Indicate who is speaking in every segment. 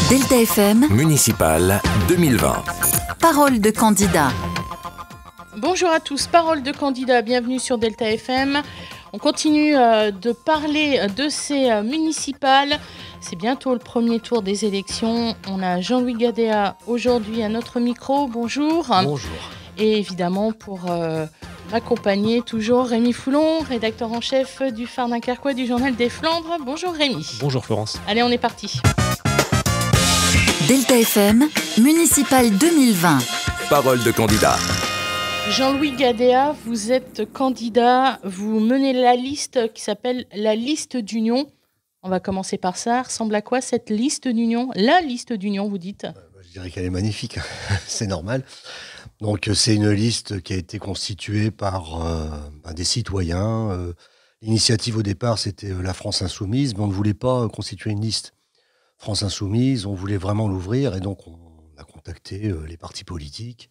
Speaker 1: Delta FM,
Speaker 2: Municipal 2020.
Speaker 1: parole de candidat.
Speaker 3: Bonjour à tous, parole de candidat, bienvenue sur Delta FM. On continue de parler de ces municipales. C'est bientôt le premier tour des élections. On a Jean-Louis Gadea aujourd'hui à notre micro. Bonjour.
Speaker 4: Bonjour.
Speaker 3: Et évidemment pour m'accompagner toujours Rémi Foulon, rédacteur en chef du Phare Dunkerquois du Journal des Flandres. Bonjour Rémi.
Speaker 4: Bonjour Florence.
Speaker 3: Allez, on est parti.
Speaker 1: Delta FM, municipal 2020.
Speaker 2: Parole de candidat.
Speaker 3: Jean-Louis Gadea, vous êtes candidat, vous menez la liste qui s'appelle la liste d'union. On va commencer par ça. Ressemble à quoi cette liste d'union ? La liste d'union, vous dites ?
Speaker 4: Je dirais qu'elle est magnifique, c'est normal. Donc c'est une liste qui a été constituée par des citoyens. L'initiative au départ, c'était la France Insoumise, mais on ne voulait pas constituer une liste France Insoumise, on voulait vraiment l'ouvrir, et donc on a contacté les partis politiques,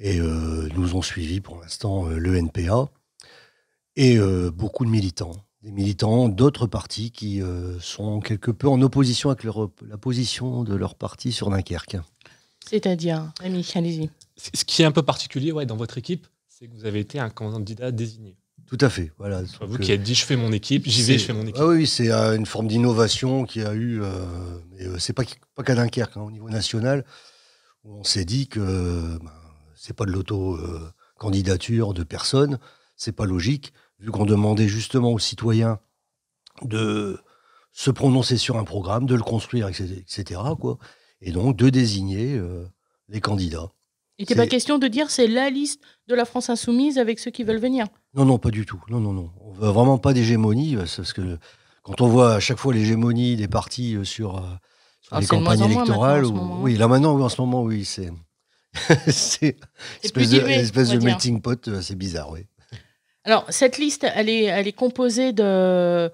Speaker 4: et nous ont suivi pour l'instant le NPA, et beaucoup de militants. Des militants d'autres partis qui sont quelque peu en opposition avec la position de leur parti sur Dunkerque.
Speaker 3: C'est-à-dire, Rémi, allez-y.
Speaker 5: Ce qui est un peu particulier dans votre équipe, c'est que vous avez été un candidat désigné.
Speaker 4: Tout à fait. Voilà.
Speaker 5: C'est vous qui avez dit je fais mon équipe, j'y vais, je fais mon équipe.
Speaker 4: Ah oui, c'est une forme d'innovation qui a eu. C'est pas qu'à Dunkerque, au niveau national, où on s'est dit que c'est pas de l'auto-candidature de personne, c'est pas logique, vu qu'on demandait justement aux citoyens de se prononcer sur un programme, de le construire, etc. quoi, et donc de désigner les candidats.
Speaker 3: Il n'était pas question de dire c'est la liste de la France Insoumise avec ceux qui veulent venir.
Speaker 4: Non, pas du tout. Non. On veut vraiment pas d'hégémonie, parce que quand on voit à chaque fois l'hégémonie des partis sur les campagnes électorales, oui, là maintenant, en ce moment, oui, c'est une espèce de melting pot, c'est bizarre, oui.
Speaker 3: Alors, cette liste, elle est composée de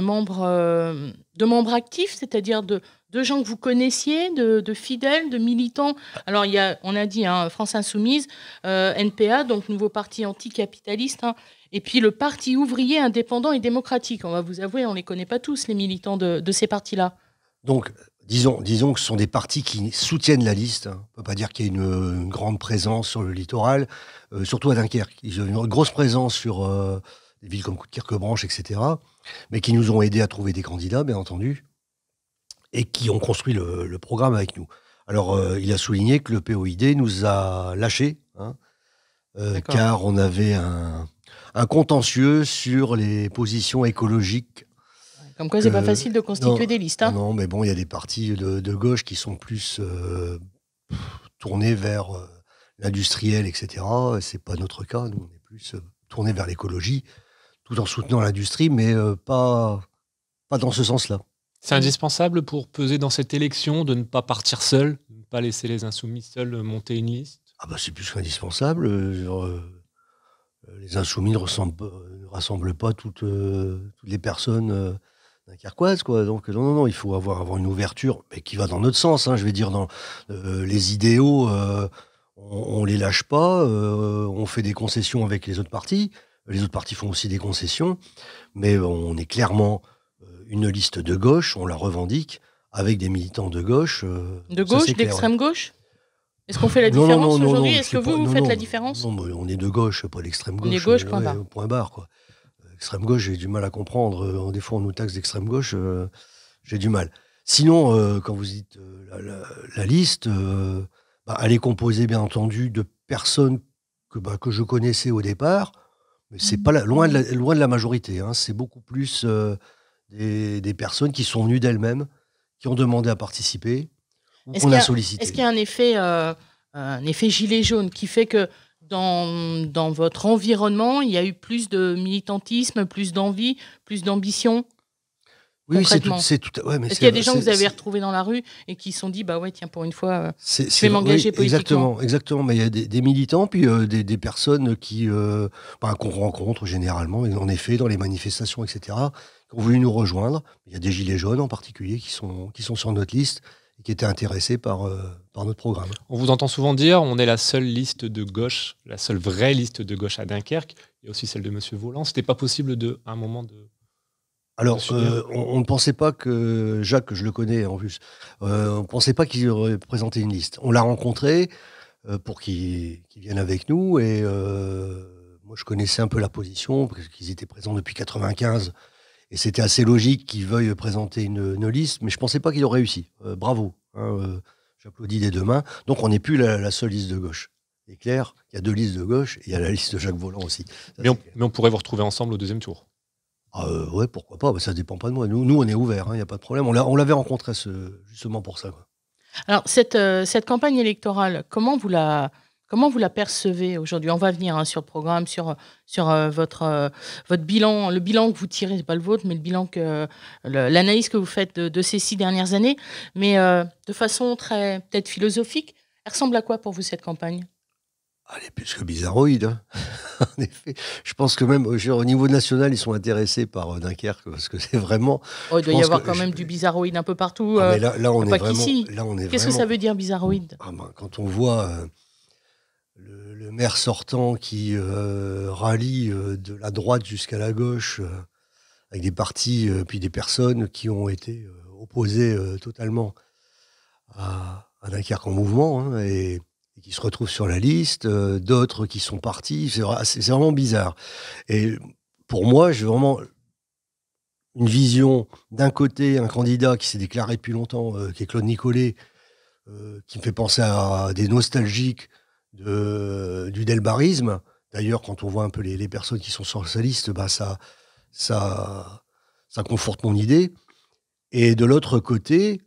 Speaker 3: membres actifs, c'est-à-dire de gens que vous connaissiez, de fidèles, de militants. Alors, on a dit France Insoumise, NPA, donc nouveau parti anticapitaliste, et puis le Parti ouvrier indépendant et démocratique. On va vous avouer, on ne les connaît pas tous, les militants de ces partis-là.
Speaker 4: Donc, disons que ce sont des partis qui soutiennent la liste. On ne peut pas dire qu'il y a une grande présence sur le littoral, surtout à Dunkerque. Ils ont une grosse présence sur des villes comme Kirkebranche, etc., mais qui nous ont aidés à trouver des candidats, bien entendu, et qui ont construit le programme avec nous. Alors, il a souligné que le POID nous a lâchés, car on avait un contentieux sur les positions écologiques.
Speaker 3: Comme quoi, c'est pas facile de constituer des listes.
Speaker 4: Non, mais bon, il y a des partis de gauche qui sont plus tournés vers l'industriel, etc. C'est pas notre cas. Nous, on est plus tournés vers l'écologie, tout en soutenant l'industrie, mais pas dans ce sens-là.
Speaker 5: C'est indispensable pour peser dans cette élection de ne pas partir seul, de ne pas laisser les insoumis seuls monter une liste.
Speaker 4: C'est plus qu'indispensable. Les insoumis ne rassemblent pas toutes les personnes dunkerquoises, quoi. Donc non, il faut avoir une ouverture, mais qui va dans notre sens. Je vais dire, dans les idéaux, on les lâche pas. On fait des concessions avec les autres partis. Les autres partis font aussi des concessions, mais on est clairement une liste de gauche, on la revendique, avec des militants de gauche.
Speaker 3: De gauche, d'extrême gauche ? Est-ce qu'on fait la différence aujourd'hui ? Est-ce que vous faites la différence ?
Speaker 4: Non, mais on est de gauche, pas d'extrême gauche.
Speaker 3: On est gauche, point barre.
Speaker 4: Point barre, quoi. Extrême gauche, j'ai du mal à comprendre. Des fois, on nous taxe d'extrême gauche, j'ai du mal. Sinon, quand vous dites la liste, elle est composée, bien entendu, de personnes que je connaissais au départ, mais c'est pas loin de la majorité. C'est beaucoup plus des personnes qui sont venues d'elles-mêmes, qui ont demandé à participer, ou qu'on a sollicité.
Speaker 3: Est-ce qu'il y a un effet gilet jaune qui fait que dans votre environnement, il y a eu plus de militantisme, plus d'envie, plus d'ambition ?
Speaker 4: Oui, c'est tout.
Speaker 3: Est-ce qu'il y a des gens que vous avez retrouvés dans la rue et qui se sont dit, tiens, pour une fois, je vais m'engager politiquement.
Speaker 4: Exactement. Mais il y a des militants, puis des personnes qu'on rencontre généralement, en effet, dans les manifestations, etc., qui ont voulu nous rejoindre. Il y a des gilets jaunes en particulier qui sont sur notre liste et qui étaient intéressés par notre programme.
Speaker 5: On vous entend souvent dire, on est la seule liste de gauche, la seule vraie liste de gauche à Dunkerque. Il y a aussi celle de M. Voland. C'était pas possible à un moment de
Speaker 4: Alors,
Speaker 5: Monsieur
Speaker 4: on ne pensait pas que Jacques, je le connais en plus, on ne pensait pas qu'il aurait présenté une liste. On l'a rencontré pour qu'il vienne avec nous et moi je connaissais un peu la position parce qu'ils étaient présents depuis 95 et c'était assez logique qu'ils veuillent présenter une liste, mais je ne pensais pas qu'il aurait réussi. Bravo, hein, j'applaudis des deux mains. Donc on n'est plus la seule liste de gauche. C'est clair, il y a deux listes de gauche et il y a la liste de Jacques Voland aussi. Ça,
Speaker 5: mais on pourrait vous retrouver ensemble au deuxième tour.
Speaker 4: Ouais, pourquoi pas, mais ça dépend pas de moi. Nous on est ouverts, il n'y a pas de problème. On l'avait rencontré justement pour ça, quoi.
Speaker 3: Alors, cette campagne électorale, comment vous la percevez aujourd'hui? On va venir sur le programme, sur votre bilan, le bilan que vous tirez, c'est pas le vôtre, mais le bilan l'analyse que vous faites de ces 6 dernières années, mais de façon très peut-être philosophique. Elle ressemble à quoi pour vous cette campagne?
Speaker 4: Elle est plus que bizarroïde, hein. En effet. Je pense que même au niveau national, ils sont intéressés par Dunkerque, parce que c'est vraiment...
Speaker 3: Oh, il doit y
Speaker 4: pense
Speaker 3: avoir
Speaker 4: que
Speaker 3: quand même du bizarroïde un peu partout.
Speaker 4: Ah, mais là, on est
Speaker 3: pas
Speaker 4: vraiment...
Speaker 3: qu'ici.
Speaker 4: Là, on est
Speaker 3: Qu'est-ce que
Speaker 4: vraiment...
Speaker 3: ça veut dire bizarroïde?
Speaker 4: Quand on voit le maire sortant qui rallie de la droite jusqu'à la gauche, avec des partis, puis des personnes qui ont été opposées totalement à Dunkerque en mouvement, hein, et qui se retrouvent sur la liste, d'autres qui sont partis. C'est vraiment bizarre. Et pour moi, j'ai vraiment une vision d'un côté, un candidat qui s'est déclaré depuis longtemps, qui est Claude Nicollet, qui me fait penser à des nostalgiques du delbarisme. D'ailleurs, quand on voit un peu les personnes qui sont sur sa liste, bah ça conforte mon idée. Et de l'autre côté,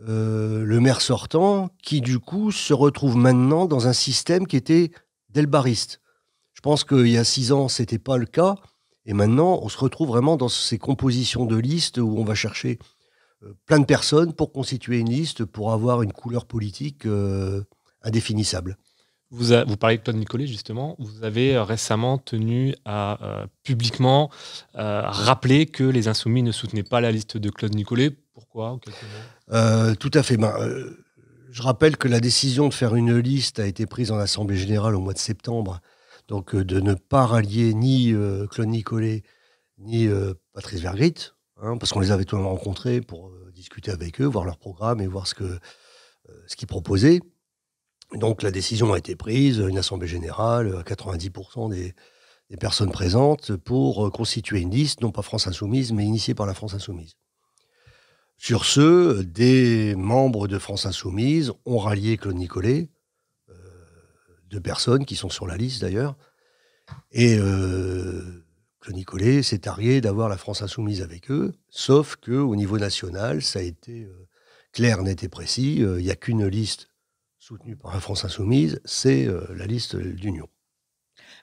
Speaker 4: le maire sortant, qui du coup se retrouve maintenant dans un système qui était delbariste. Je pense qu'il y a 6 ans, c'était pas le cas, et maintenant, on se retrouve vraiment dans ces compositions de listes où on va chercher plein de personnes pour constituer une liste, pour avoir une couleur politique indéfinissable.
Speaker 5: Vous parlez de Claude Nicollet, justement. Vous avez récemment tenu à publiquement rappeler que les Insoumis ne soutenaient pas la liste de Claude Nicollet. Pourquoi?
Speaker 4: Tout à fait. Je rappelle que la décision de faire une liste a été prise en Assemblée Générale au mois de septembre. Donc de ne pas rallier ni Claude Nicollet, ni Patrice Vergrit, hein, parce qu'on les avait tous rencontrés pour discuter avec eux, voir leur programme et voir ce qu'ils proposaient. Donc la décision a été prise, une assemblée générale, à 90% des personnes présentes, pour constituer une liste, non pas France Insoumise, mais initiée par la France Insoumise. Sur ce, des membres de France Insoumise ont rallié Claude Nicollet, 2 personnes qui sont sur la liste d'ailleurs, et Claude Nicollet s'est targué d'avoir la France Insoumise avec eux, sauf qu'au niveau national, ça a été clair, net et précis, il n'y a qu'une liste soutenue par la France Insoumise, c'est la liste d'Union.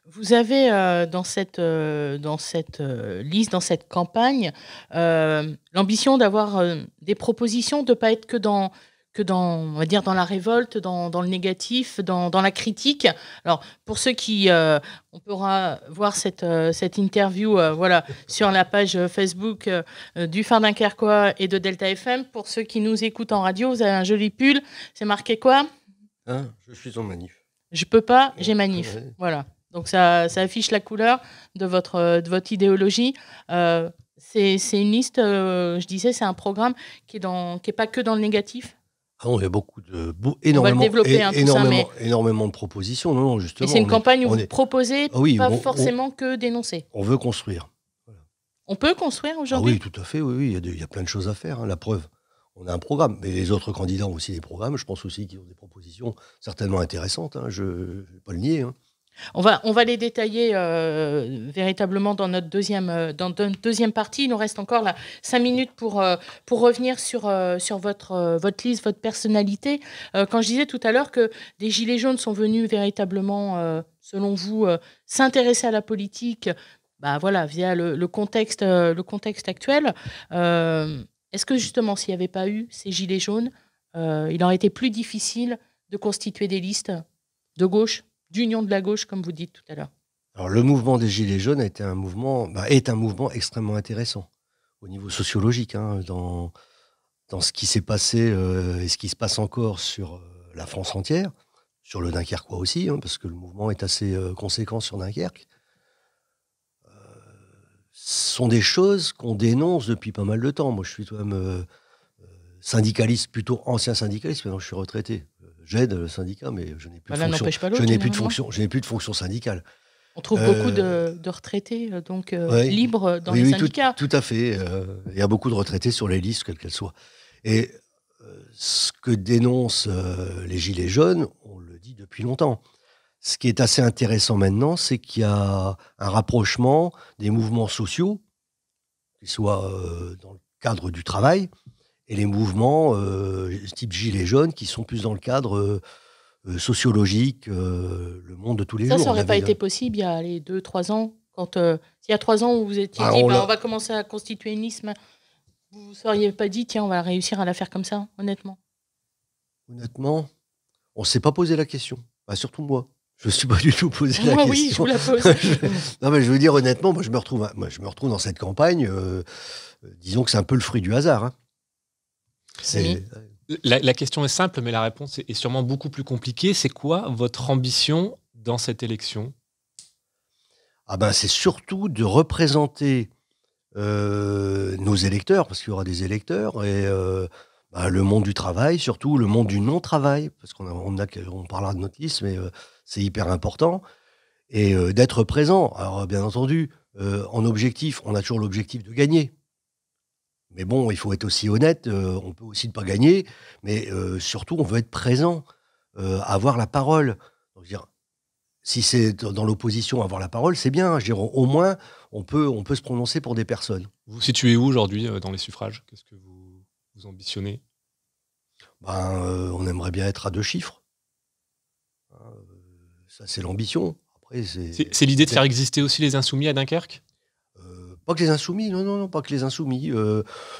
Speaker 3: Vous avez dans cette liste, dans cette campagne, l'ambition d'avoir des propositions, de ne pas être que dans, on va dire, dans la révolte, dans le négatif, dans la critique. Alors, pour ceux qui... on pourra voir cette interview voilà, sur la page Facebook du Phare Dunkerquois et de Delta FM. Pour ceux qui nous écoutent en radio, vous avez un joli pull. C'est marqué quoi?
Speaker 4: Je suis en manif.
Speaker 3: Je peux pas, j'ai manif. Ouais. Voilà. Donc ça affiche la couleur de votre idéologie. C'est une liste, je disais, c'est un programme qui est pas que dans le négatif.
Speaker 4: Ah non, il y a énormément de propositions. Non, justement.
Speaker 3: Et c'est une campagne où vous proposez, pas forcément que dénoncer.
Speaker 4: On veut construire. Voilà.
Speaker 3: On peut construire aujourd'hui?
Speaker 4: Oui, tout à fait. Oui. Il y a plein de choses à faire. Hein, la preuve. On a un programme, mais les autres candidats ont aussi des programmes. Je pense aussi qu'ils ont des propositions certainement intéressantes. Hein, je ne vais pas le nier. Hein.
Speaker 3: On va les détailler véritablement dans notre deuxième partie. Il nous reste encore là 5 minutes pour revenir sur votre liste, votre personnalité. Quand je disais tout à l'heure que des Gilets jaunes sont venus véritablement, selon vous, s'intéresser à la politique, voilà, via le contexte actuel. Est-ce que justement, s'il n'y avait pas eu ces Gilets jaunes, il aurait été plus difficile de constituer des listes de gauche, d'union de la gauche, comme vous dites tout à l'heure?
Speaker 4: Alors, le mouvement des Gilets jaunes est un mouvement extrêmement intéressant au niveau sociologique, hein, dans ce qui s'est passé et ce qui se passe encore sur la France entière, sur le Dunkerquois aussi, hein, parce que le mouvement est assez conséquent sur Dunkerque. sont des choses qu'on dénonce depuis pas mal de temps. Moi, je suis quand même syndicaliste, plutôt ancien syndicaliste. Maintenant, je suis retraité. J'aide le syndicat, mais je n'ai plus de
Speaker 3: L'un
Speaker 4: fonction.
Speaker 3: n'empêche pas l'autre.
Speaker 4: Je n'ai plus de
Speaker 3: finalement.
Speaker 4: fonction. Je n'ai plus de fonction syndicale.
Speaker 3: On trouve beaucoup de retraités
Speaker 4: Ouais.
Speaker 3: libres dans
Speaker 4: Oui,
Speaker 3: les
Speaker 4: oui,
Speaker 3: syndicats.
Speaker 4: tout à fait. Il y a beaucoup de retraités sur les listes, quelles qu'elles soient. Et ce que dénoncent les Gilets jaunes, on le dit depuis longtemps. Ce qui est assez intéressant maintenant, c'est qu'il y a un rapprochement des mouvements sociaux, qu'ils soient dans le cadre du travail, et les mouvements type Gilets jaunes, qui sont plus dans le cadre sociologique, le monde de tous les jours.
Speaker 3: Ça
Speaker 4: On
Speaker 3: n'aurait pas
Speaker 4: avait-
Speaker 3: été possible il y a les 2-3 ans. Quand, s'il y a 3 ans où vous étiez
Speaker 4: Ah,
Speaker 3: dit,
Speaker 4: on
Speaker 3: on
Speaker 4: l'a-
Speaker 3: va commencer à constituer une liste, vous ne vous seriez pas dit, tiens, on va réussir à la faire comme ça, honnêtement.
Speaker 4: Honnêtement, on ne s'est pas posé la question. Bah, surtout moi. Je ne me suis pas du tout posé la
Speaker 3: Moi,
Speaker 4: question.
Speaker 3: oui, je vous la pose.
Speaker 4: Non, mais je veux dire, honnêtement, moi, je me retrouve dans cette campagne. Disons que c'est un peu le fruit du hasard. Hein. C'est-
Speaker 5: La question est simple, mais la réponse est sûrement beaucoup plus compliquée. C'est quoi votre ambition dans cette élection?
Speaker 4: Ah ben, c'est surtout de représenter nos électeurs, parce qu'il y aura des électeurs, et le monde du travail, surtout le monde du non-travail, parce on parlera de notre liste, mais c'est hyper important, et d'être présent. Alors, bien entendu, en objectif, on a toujours l'objectif de gagner. Mais bon, il faut être aussi honnête, on peut aussi ne pas gagner, mais surtout, on veut être présent, avoir la parole. Donc, je veux dire, si c'est dans l'opposition, avoir la parole, c'est bien. Je veux dire, au moins, on peut se prononcer pour des personnes.
Speaker 5: Vous vous situez où aujourd'hui dans les suffrages? Qu'est-ce que vous ambitionnez?
Speaker 4: On aimerait bien être à 2 chiffres. Ça, c'est l'ambition. Après,
Speaker 5: C'est l'idée de faire exister aussi les Insoumis à Dunkerque?
Speaker 4: Pas que les Insoumis, non, pas que les Insoumis.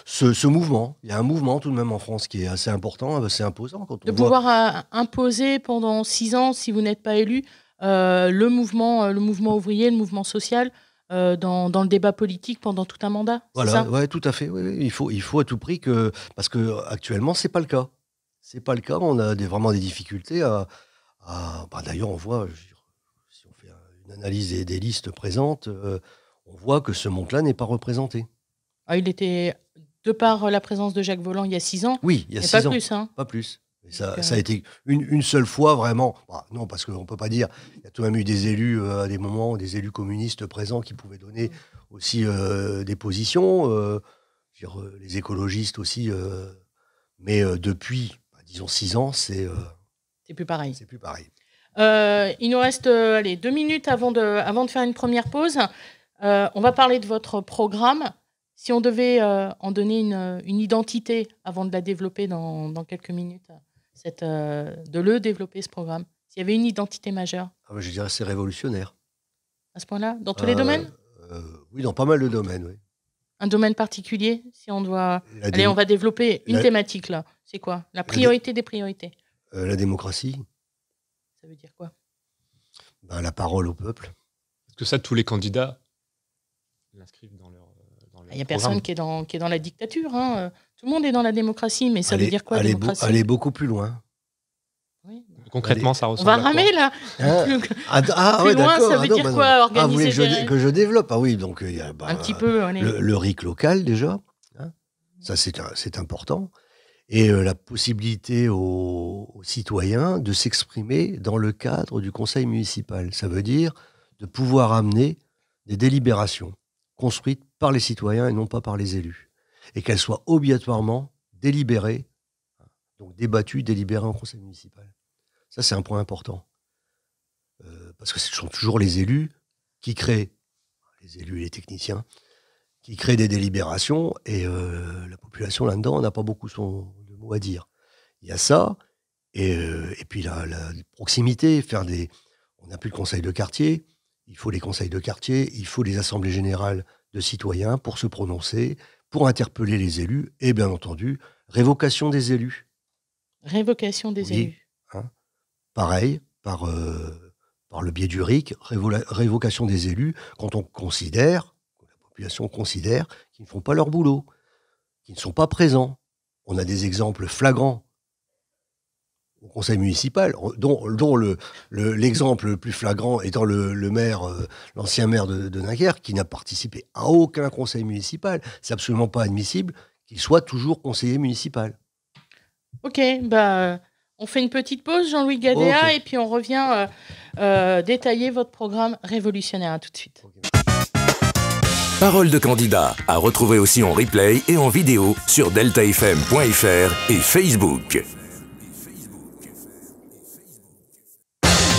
Speaker 4: Ce mouvement, il y a un mouvement tout de même en France qui est assez important, c'est imposant. Quand
Speaker 3: De
Speaker 4: on voit...
Speaker 3: pouvoir imposer pendant 6 ans, si vous n'êtes pas élu, le mouvement ouvrier, le mouvement social, dans le débat politique pendant tout un mandat.
Speaker 4: Voilà,
Speaker 3: C'est ça
Speaker 4: ouais, tout à fait. Oui, oui. Il faut à tout prix que... Parce qu'actuellement, c'est pas le cas. C'est pas le cas. On a vraiment des difficultés d'ailleurs, on voit, je veux dire, si on fait une analyse des listes présentes, on voit que ce monde-là n'est pas représenté.
Speaker 3: Il était, de par la présence de Jacques Voland il y a 6 ans,
Speaker 4: Oui, il y a
Speaker 3: mais
Speaker 4: 6
Speaker 3: pas
Speaker 4: ans.
Speaker 3: plus. Hein.
Speaker 4: Pas plus. Et ça
Speaker 3: Donc,
Speaker 4: a été une seule fois vraiment. Non, parce qu'on ne peut pas dire. Il y a tout de même eu des élus à des moments, des élus communistes présents qui pouvaient donner aussi des positions. Je veux dire, les écologistes aussi. Mais depuis, disons 6 ans, c'est
Speaker 3: plus pareil.
Speaker 4: C'est plus pareil.
Speaker 3: Il nous reste 2 minutes avant de faire une première pause. On va parler de votre programme. Si on devait en donner une identité avant de la développer dans quelques minutes, de le développer, ce programme, s'il y avait une identité majeure.
Speaker 4: Je dirais c'est révolutionnaire.
Speaker 3: À ce point-là, dans tous les domaines?
Speaker 4: Oui, dans pas mal de domaines, oui.
Speaker 3: Un domaine particulier, si on doit... Allez, on va développer une thématique, là. C'est quoi? La priorité des priorités.
Speaker 4: La démocratie.
Speaker 3: Ça veut dire quoi?
Speaker 4: La parole au peuple.
Speaker 5: Est-ce que ça, tous les candidats l'inscrivent dans leur
Speaker 3: il n'y a personne qui est dans la dictature. Hein. Tout le monde est dans la démocratie, mais ça veut dire quoi, démocratie?
Speaker 4: Aller beaucoup plus loin.
Speaker 3: Oui.
Speaker 5: Concrètement, ça ressemble
Speaker 3: à quoi? On va ramer, là. Plus loin, ça veut dire quoi, organiser
Speaker 4: vous voulez que je développe? Ah oui, donc il y a
Speaker 3: un petit peu,
Speaker 4: le RIC local, déjà. Hein, ça, c'est important. Et la possibilité aux citoyens de s'exprimer dans le cadre du conseil municipal. Ça veut dire de pouvoir amener des délibérations construites par les citoyens et non pas par les élus. Et qu'elles soient obligatoirement délibérées, donc débattues, délibérées en conseil municipal. Ça, c'est un point important. Parce que ce sont toujours les élus qui créent, les élus et les techniciens, qui créent des délibérations, et la population là-dedans n'a pas beaucoup de mots à dire. Il y a ça, et puis la proximité, on n'a plus le conseil de quartier, il faut les conseils de quartier, il faut les assemblées générales de citoyens pour se prononcer, pour interpeller les élus, et bien entendu, révocation des élus.
Speaker 3: Révocation des élus.
Speaker 4: Hein, pareil, par le biais du RIC, révocation des élus, quand on considère, la population considère qu'ils ne font pas leur boulot, qu'ils ne sont pas présents. On a des exemples flagrants. au conseil municipal, dont l'exemple le plus flagrant étant le maire, l'ancien maire de Dunkerque, qui n'a participé à aucun conseil municipal. C'est absolument pas admissible qu'il soit toujours conseiller municipal.
Speaker 3: Ok, on fait une petite pause, Jean-Louis Gadéa,
Speaker 4: Ok.
Speaker 3: et puis on revient détailler votre programme révolutionnaire. À tout de suite.
Speaker 2: Parole de candidat à retrouver aussi en replay et en vidéo sur deltafm.fr et Facebook.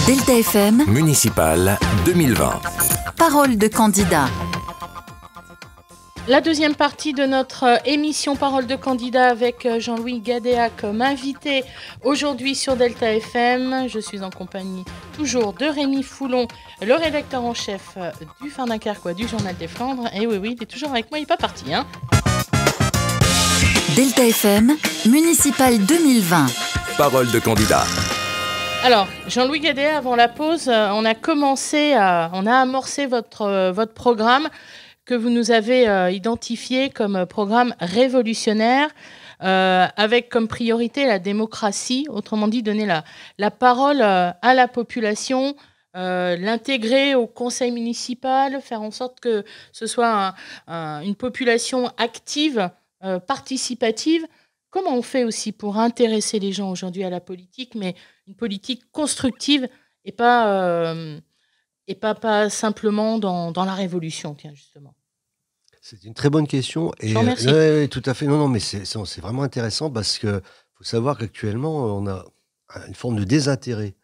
Speaker 1: Delta FM,
Speaker 2: Municipal 2020.
Speaker 1: parole de candidat.
Speaker 3: La deuxième partie de notre émission Parole de candidat avec Jean-Louis Gadéa comme invité aujourd'hui sur Delta FM. Je suis en compagnie toujours de Rémi Foulon, le rédacteur en chef du Phare Dunkerquois du Journal des Flandres. Et oui, il est toujours avec moi, il n'est pas parti. Hein.
Speaker 1: Delta FM, municipal 2020.
Speaker 2: Parole de candidat.
Speaker 3: Alors, Jean-Louis Gadéa, avant la pause, on a amorcé votre programme que vous nous avez identifié comme programme révolutionnaire, avec comme priorité la démocratie, autrement dit donner la parole à la population, l'intégrer au conseil municipal, faire en sorte que ce soit une population active, participative. Comment on fait aussi pour intéresser les gens aujourd'hui à la politique, mais une politique constructive et pas simplement dans la révolution, tiens, justement.
Speaker 4: C'est une très bonne question.
Speaker 3: Je vous remercie.
Speaker 4: Ouais, tout à fait. Non, mais c'est vraiment intéressant parce que faut savoir qu'actuellement, on a une forme de désintérêt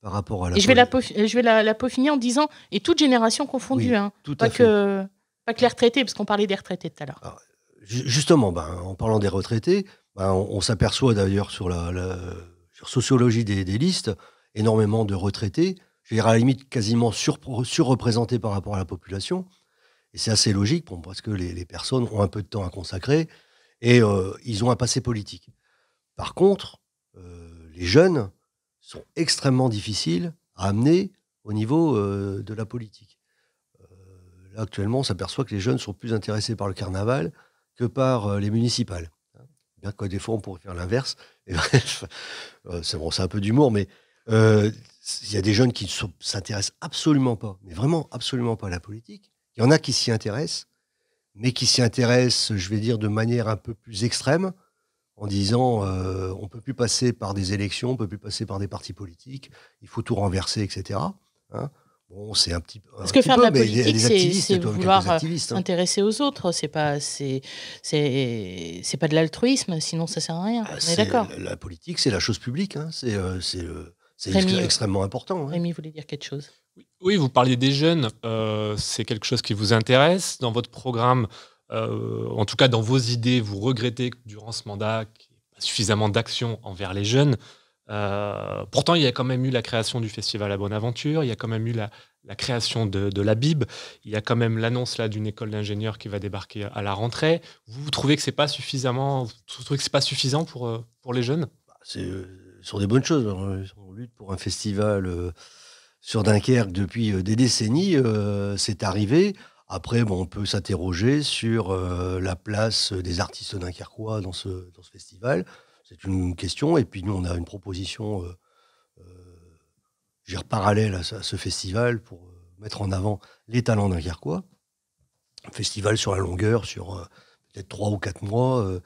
Speaker 4: par rapport à la
Speaker 3: Et je vais la peaufiner en disant, et toute génération confondue,
Speaker 4: Oui,
Speaker 3: hein,
Speaker 4: tout
Speaker 3: pas
Speaker 4: à fait.
Speaker 3: pas que les retraités, parce qu'on parlait des retraités tout à l'heure.
Speaker 4: Justement, en parlant des retraités, on s'aperçoit d'ailleurs sur sur sociologie des listes, énormément de retraités, je dirais à la limite quasiment surreprésentés par rapport à la population. Et c'est assez logique, parce que les personnes ont un peu de temps à consacrer et ils ont un passé politique. Par contre, les jeunes sont extrêmement difficiles à amener au niveau de la politique. Là, actuellement, on s'aperçoit que les jeunes sont plus intéressés par le carnaval que par les municipales. Bien que des fois, on pourrait faire l'inverse. Et bref, c'est un peu d'humour, mais il y a des jeunes qui ne s'intéressent absolument pas, mais vraiment absolument pas à la politique. Il y en a qui s'y intéressent, mais qui s'y intéressent, je vais dire, de manière un peu plus extrême, en disant on ne peut plus passer par des élections, on ne peut plus passer par des partis politiques, il faut tout renverser, etc. Hein. Bon, c'est un petit peu.
Speaker 3: Parce que faire de la
Speaker 4: mais
Speaker 3: politique,
Speaker 4: des activistes,
Speaker 3: c'est
Speaker 4: toi, quelques
Speaker 3: vouloir
Speaker 4: activistes, hein.
Speaker 3: s'intéresser aux autres. C'est pas de l'altruisme, sinon ça sert à rien. On est d'accord.
Speaker 4: La politique, c'est la chose publique. Hein. C'est
Speaker 3: Rémi,
Speaker 4: extrêmement important. Hein.
Speaker 3: Rémi voulait dire quelque chose.
Speaker 5: Oui, vous parliez des jeunes. C'est quelque chose qui vous intéresse. Dans votre programme, en tout cas dans vos idées, vous regrettez que durant ce mandat, qu'il n'y ait pas suffisamment d'action envers les jeunes. Pourtant, il y a quand même eu la création du Festival à Bonaventure, il y a quand même eu la création de la Bib, il y a quand même l'annonce là d'une école d'ingénieurs qui va débarquer à la rentrée. Vous trouvez que c'est pas suffisamment, vous trouvez que c'est pas suffisant pour les jeunes?
Speaker 4: Ce sont des bonnes choses. On lutte pour un festival sur Dunkerque depuis des décennies. C'est arrivé. Après, on peut s'interroger sur la place des artistes dunkerquois dans ce festival. C'est une question. Et puis, nous, on a une proposition parallèle à ce festival pour mettre en avant les talents dunkerquois. Un festival sur la longueur, sur peut-être 3 ou 4 mois,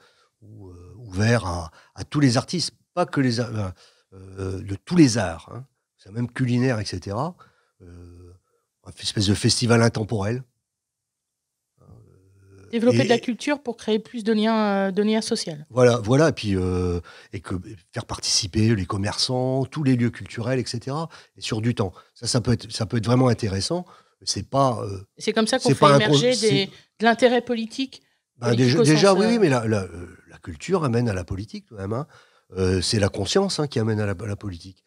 Speaker 4: ouvert à tous les artistes, pas que de tous les arts, hein. C'est même culinaire, etc. Une espèce de festival intemporel.
Speaker 3: Développer de la culture pour créer plus de liens sociaux.
Speaker 4: Voilà, et puis faire participer les commerçants, tous les lieux culturels, etc. Et sur du temps. Ça peut être vraiment intéressant. C'est pas.
Speaker 3: C'est comme ça qu'on fait émerger de l'intérêt politique.
Speaker 4: Déjà, oui, mais la culture amène à la politique, quand même. Hein. C'est la conscience qui amène à la politique.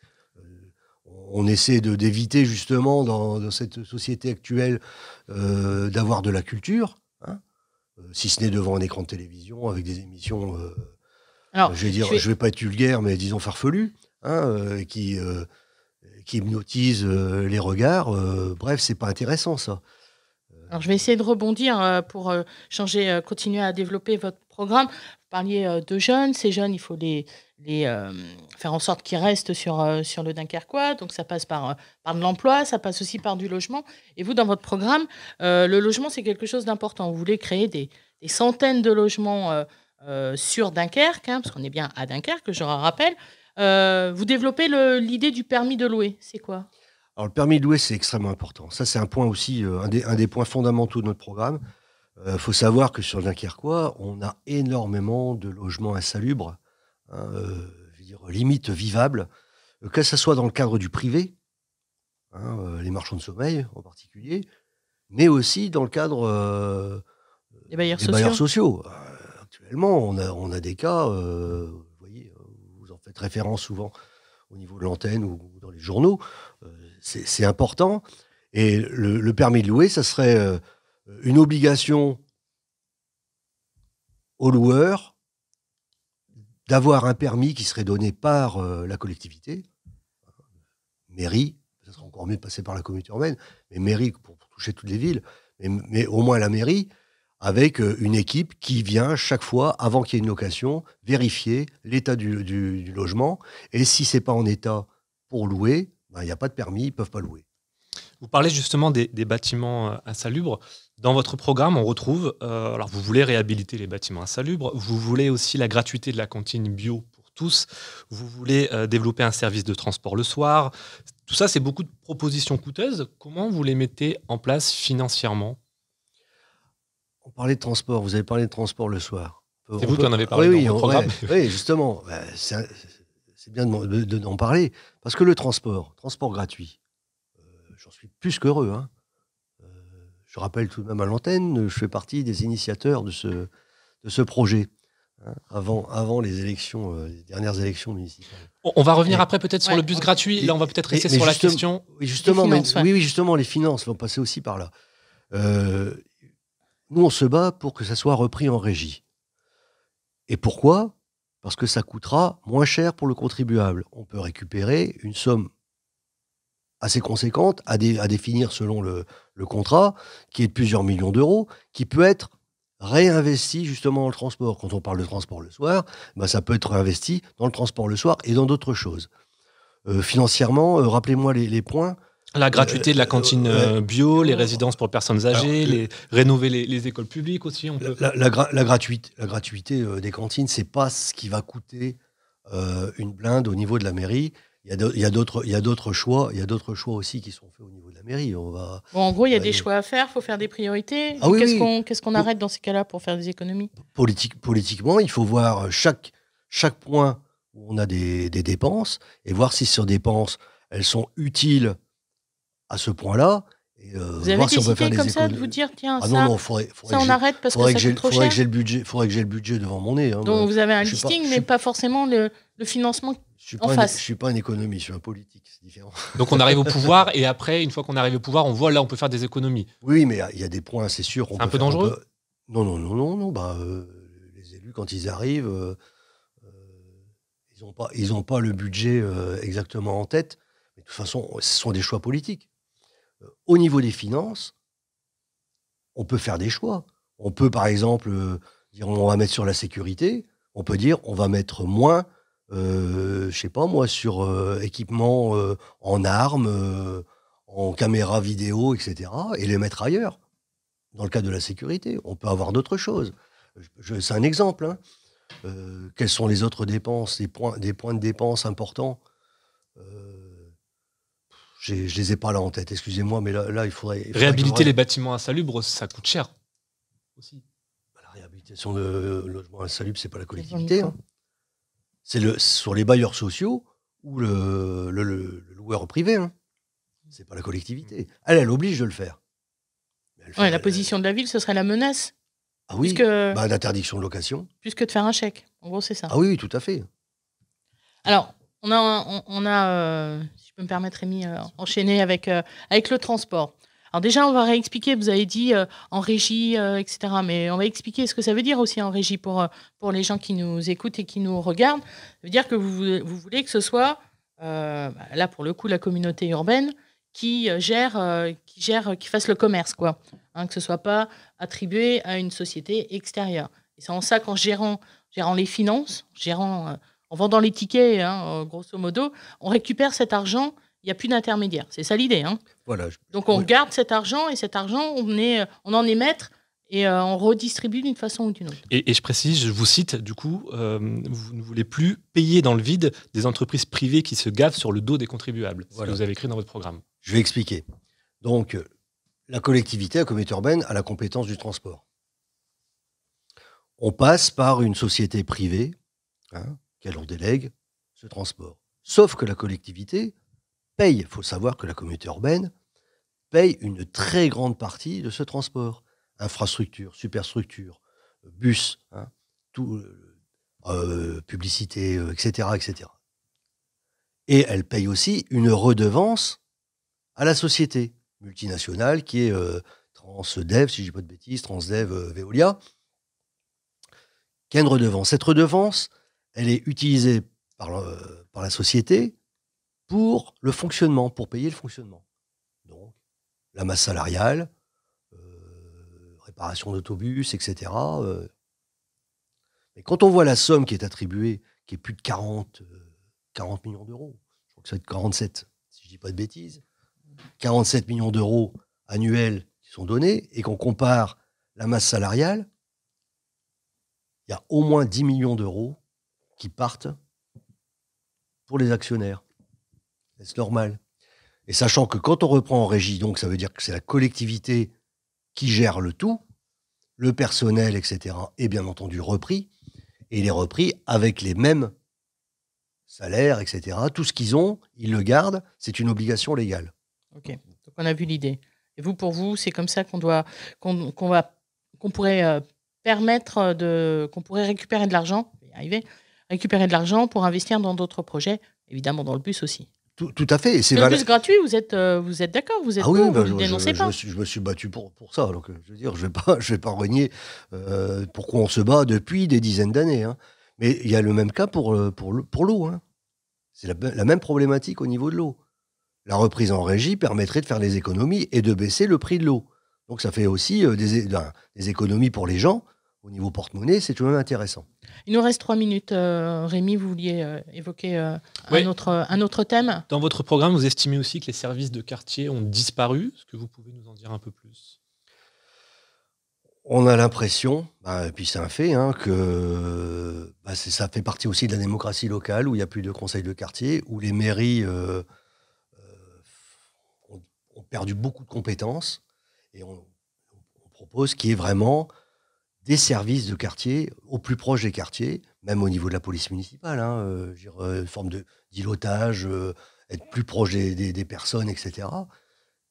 Speaker 4: On essaie d'éviter, justement, dans cette société actuelle, d'avoir de la culture. Hein. Si ce n'est devant un écran de télévision avec des émissions, je vais pas être vulgaire, mais disons farfelues, hein, qui hypnotisent les regards. Bref, c'est pas intéressant, ça.
Speaker 3: Alors, je vais essayer de rebondir pour continuer à développer votre programme. Vous parliez de jeunes. Ces jeunes, il faut les faire en sorte qu'ils restent sur le Dunkerquois. Donc, ça passe par de l'emploi, ça passe aussi par du logement. Et vous, dans votre programme, le logement, c'est quelque chose d'important. Vous voulez créer des centaines de logements sur Dunkerque, parce qu'on est bien à Dunkerque, je le rappelle. Vous développez l'idée du permis de louer. C'est quoi ?
Speaker 4: Alors, le permis de louer, c'est extrêmement important. Ça, c'est un point aussi, un des points fondamentaux de notre programme. Faut savoir que sur le Dunkerquois, on a énormément de logements insalubres, je veux dire, limite vivables, que ce soit dans le cadre du privé, les marchands de sommeil en particulier, mais aussi dans le cadre
Speaker 3: des bailleurs
Speaker 4: sociaux. Actuellement, on a des cas, vous voyez, vous en faites référence souvent au niveau de l'antenne ou dans les journaux, c'est important. Et le permis de louer, ça serait une obligation aux loueurs d'avoir un permis qui serait donné par la collectivité, mairie, ça serait encore mieux de passer par la communauté urbaine, mais mairie pour toucher toutes les villes, mais au moins la mairie, avec une équipe qui vient chaque fois, avant qu'il y ait une location, vérifier l'état du logement, et si c'est pas en état pour louer, il n'y a pas de permis, ils ne peuvent pas louer.
Speaker 5: Vous parlez justement des bâtiments insalubres. Dans votre programme, on retrouve, alors vous voulez réhabiliter les bâtiments insalubres, vous voulez aussi la gratuité de la cantine bio pour tous, vous voulez développer un service de transport le soir. Tout ça, c'est beaucoup de propositions coûteuses. Comment vous les mettez en place financièrement ?
Speaker 4: On parlait de transport, vous avez parlé de transport le soir.
Speaker 5: C'est vous qui en avez parlé dans votre programme.
Speaker 4: Oui, justement, c'est bien d'en parler, parce que le transport gratuit, j'en suis plus qu'heureux. Je rappelle tout de même à l'antenne, je fais partie des initiateurs de ce projet, avant les élections, les dernières élections municipales.
Speaker 5: On va revenir après peut-être sur le bus gratuit. Là, on va peut-être rester sur la question.
Speaker 4: Oui, justement, justement, les finances vont passer aussi par là. Nous, on se bat pour que ça soit repris en régie. Et pourquoi ? Parce que ça coûtera moins cher pour le contribuable. On peut récupérer une somme assez conséquente à définir selon le contrat, qui est de plusieurs millions d'euros, qui peut être réinvesti justement dans le transport. Quand on parle de transport le soir, ça peut être investi dans le transport le soir et dans d'autres choses. Financièrement, rappelez-moi les points.
Speaker 5: La gratuité de la cantine bio, les résidences pour personnes âgées, rénover les écoles publiques aussi. On peut...
Speaker 4: la gratuité des cantines, c'est pas ce qui va coûter une blinde au niveau de la mairie. Il y a d'autres choix aussi qui sont faits au niveau de la mairie.
Speaker 3: En gros, il y a des choix à faire, il faut faire des priorités. Qu'est-ce qu'on arrête dans ces cas-là pour faire des économies ?
Speaker 4: Politiquement, il faut voir chaque point où on a des dépenses et voir si ces dépenses, elles sont utiles à ce point-là. Et,
Speaker 3: vous avez décidé comme ça de vous dire, tiens, faudrait on arrête parce que ça coûte trop cher.
Speaker 4: Faudrait que j'ai le budget devant mon nez.
Speaker 3: Donc vous avez un listing, mais pas forcément le financement en face.
Speaker 4: Je suis pas un économiste, je suis un politique, c'est différent.
Speaker 5: Donc on arrive au pouvoir et après, une fois qu'on arrive au pouvoir, on voit là on peut faire des économies.
Speaker 4: Oui, mais il y a des points, c'est sûr.
Speaker 5: C'est un peu dangereux.
Speaker 4: Non. Les élus, quand ils arrivent, ils ont pas le budget exactement en tête. Mais de toute façon, ce sont des choix politiques. Au niveau des finances, on peut faire des choix. On peut, par exemple, dire on va mettre sur la sécurité. On peut dire on va mettre moins, je sais pas moi, sur équipement en armes, en caméra vidéo, etc. et les mettre ailleurs. Dans le cas de la sécurité, on peut avoir d'autres choses. C'est un exemple. Quelles sont les autres dépenses, des points de dépenses importants je les ai pas là en tête, excusez-moi, mais là il faudrait
Speaker 5: réhabiliter les bâtiments insalubres, ça coûte cher aussi.
Speaker 4: La réhabilitation de logements insalubres, c'est pas la collectivité. C'est sur les bailleurs sociaux ou le loueur privé. C'est pas la collectivité. Elle oblige de le faire.
Speaker 3: La position de la ville, ce serait la menace.
Speaker 4: Ah oui, d'interdiction de location.
Speaker 3: Plus que de faire un chèque. En gros, c'est ça.
Speaker 4: Ah oui, tout à fait.
Speaker 3: Alors, on a si je peux me permettre, Rémi, enchaîné avec le transport. Alors déjà, on va réexpliquer, vous avez dit en régie, etc. Mais on va expliquer ce que ça veut dire aussi en régie pour les gens qui nous écoutent et qui nous regardent. Ça veut dire que vous voulez que ce soit, là pour le coup, la communauté urbaine qui fasse le commerce, quoi. Que ce ne soit pas attribué à une société extérieure. Et c'est en ça qu'en gérant les finances, en vendant les tickets, grosso modo, on récupère cet argent, il n'y a plus d'intermédiaire. C'est ça l'idée.
Speaker 4: Voilà.
Speaker 3: Donc on garde cet argent, et cet argent, on en est maître, et on redistribue d'une façon ou d'une autre.
Speaker 5: Et je précise, je vous cite, du coup, vous ne voulez plus payer dans le vide des entreprises privées qui se gavent sur le dos des contribuables. C'est ce que vous avez écrit dans votre programme.
Speaker 4: Je vais expliquer. Donc, la collectivité, la communauté urbaine, a la compétence du transport. On passe par une société privée qui leur délègue ce transport. Sauf que la collectivité paye. Il faut savoir que la communauté urbaine paye une très grande partie de ce transport. Infrastructure, superstructure, bus, publicité, etc., etc. Et elle paye aussi une redevance à la société multinationale qui est Transdev, si je ne dis pas de bêtises, Transdev Veolia, qui a une redevance. Cette redevance, elle est utilisée par la société pour le fonctionnement, pour payer le fonctionnement. Donc, la masse salariale, réparation d'autobus, etc. Mais quand on voit la somme qui est attribuée, qui est plus de 40 millions d'euros, je crois que ça va être 47, si je ne dis pas de bêtises, 47 millions d'euros annuels qui sont donnés, et qu'on compare la masse salariale, il y a au moins 10 millions d'euros qui partent pour les actionnaires. C'est normal. Et sachant que quand on reprend en régie, donc ça veut dire que c'est la collectivité qui gère le tout, le personnel, etc., est bien entendu repris, et il est repris avec les mêmes salaires, etc. Tout ce qu'ils ont, ils le gardent, c'est une obligation légale.
Speaker 3: Ok, donc on a vu l'idée. Et vous, pour vous, c'est comme ça qu'on pourrait qu'on pourrait récupérer de l'argent, récupérer de l'argent pour investir dans d'autres projets, évidemment dans le bus aussi.
Speaker 4: Tout à fait. Et
Speaker 3: le bus gratuit, vous êtes d'accord, vous êtes
Speaker 4: oui,
Speaker 3: vous ne dénoncez pas.
Speaker 4: Je me suis battu pour ça. Donc, je veux dire, je vais pas renier pourquoi on se bat depuis des dizaines d'années. Mais il y a le même cas pour l'eau. C'est la même problématique au niveau de l'eau. La reprise en régie permettrait de faire des économies et de baisser le prix de l'eau. Donc ça fait aussi des économies pour les gens. Au niveau porte-monnaie, c'est tout de même intéressant.
Speaker 3: Il nous reste 3 minutes. Rémi, vous vouliez évoquer un autre thème ?
Speaker 5: Dans votre programme, vous estimez aussi que les services de quartier ont disparu. Est-ce que vous pouvez nous en dire un peu plus ?
Speaker 4: On a l'impression, et puis c'est un fait, que ça fait partie aussi de la démocratie locale, où il n'y a plus de conseils de quartier, où les mairies ont perdu beaucoup de compétences, et on propose qu'il y ait vraiment des services de quartier au plus proche des quartiers, même au niveau de la police municipale, une forme d'îlotage, être plus proche des personnes, etc.,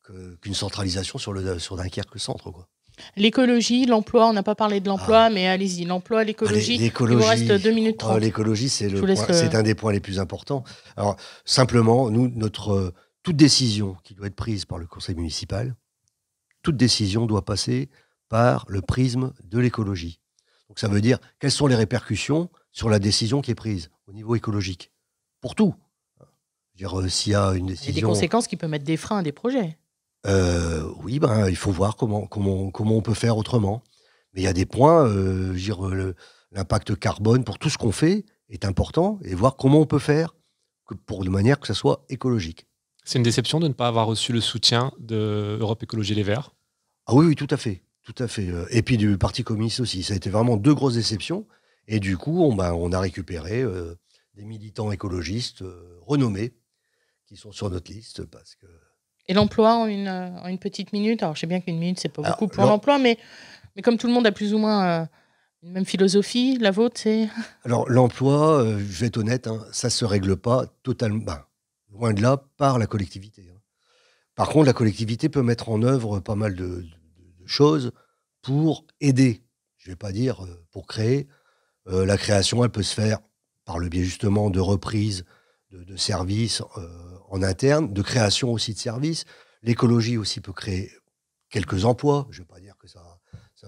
Speaker 4: qu'une centralisation sur Dunkerque centre, quoi.
Speaker 3: L'écologie, l'emploi, on n'a pas parlé de l'emploi, mais allez-y, l'emploi, l'écologie, il vous reste 2 minutes 30.
Speaker 4: L'écologie, c'est un des points les plus importants. Alors, simplement, nous, toute décision qui doit être prise par le conseil municipal, toute décision doit passer par le prisme de l'écologie. Donc ça veut dire, quelles sont les répercussions sur la décision qui est prise au niveau écologique ? Pour tout. S'il y a une décision...
Speaker 3: Il y a des conséquences qui peuvent mettre des freins à des projets.
Speaker 4: Oui, il faut voir comment on peut faire autrement. Mais il y a des points, l'impact carbone pour tout ce qu'on fait est important, et voir comment on peut faire de manière que ça soit écologique.
Speaker 5: C'est une déception de ne pas avoir reçu le soutien de Europe Écologie Les Verts ?
Speaker 4: Ah oui, tout à fait. Tout à fait. Et puis du Parti communiste aussi. Ça a été vraiment 2 grosses déceptions. Et du coup, on a récupéré des militants écologistes renommés qui sont sur notre liste.
Speaker 3: Et l'emploi en une petite minute. Alors, je sais bien qu'une minute, c'est pas beaucoup pour l'emploi, mais comme tout le monde a plus ou moins une même philosophie, la vôtre, c'est...
Speaker 4: Alors, l'emploi, je vais être honnête, ça se règle pas totalement, loin de là, par la collectivité. Par contre, la collectivité peut mettre en œuvre pas mal de choses pour aider. Je ne vais pas dire pour créer. La création, elle peut se faire par le biais justement de reprises de services en interne, de création aussi de services. L'écologie aussi peut créer quelques emplois. Je ne vais pas dire que ça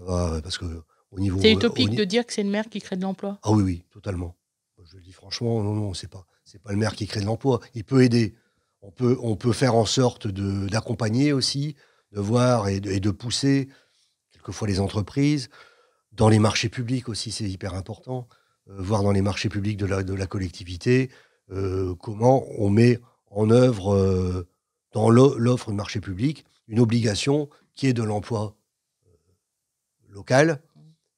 Speaker 4: va, parce que au niveau...
Speaker 3: C'est utopique de dire que c'est le maire qui crée de l'emploi.
Speaker 4: Ah oui, totalement. Je le dis franchement, non, c'est pas le maire qui crée de l'emploi. Il peut aider. On peut faire en sorte d'accompagner aussi, de voir et de pousser quelquefois les entreprises Dans les marchés publics aussi, c'est hyper important. Voir dans les marchés publics de la collectivité comment on met en œuvre dans l'offre de marché public une obligation qui est de l'emploi local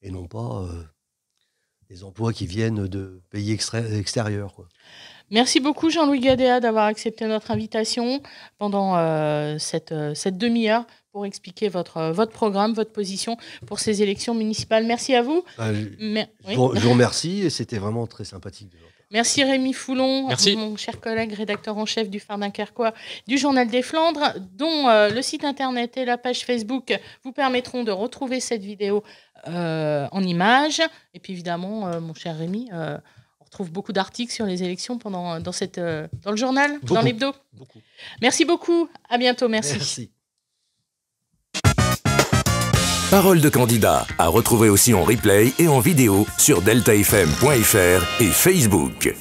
Speaker 4: et non pas des emplois qui viennent de pays extérieurs, quoi.
Speaker 3: Merci beaucoup Jean-Louis Gadéa d'avoir accepté notre invitation pendant cette demi-heure pour expliquer votre programme, votre position pour ces élections municipales. Merci à vous.
Speaker 4: Je vous remercie et c'était vraiment très sympathique de votre part.
Speaker 3: Merci Rémi Foulon,
Speaker 5: Merci.
Speaker 3: mon cher collègue, rédacteur en chef du Phare Dunkerquois du Journal des Flandres, dont le site internet et la page Facebook vous permettront de retrouver cette vidéo en images. Et puis évidemment, mon cher Rémi, on retrouve beaucoup d'articles sur les élections dans le journal,
Speaker 5: Beaucoup.
Speaker 3: dans l'hebdo.
Speaker 5: Beaucoup.
Speaker 3: Merci beaucoup, à bientôt, merci.
Speaker 4: Merci.
Speaker 2: Parole de candidat à retrouver aussi en replay et en vidéo sur deltafm.fr et Facebook.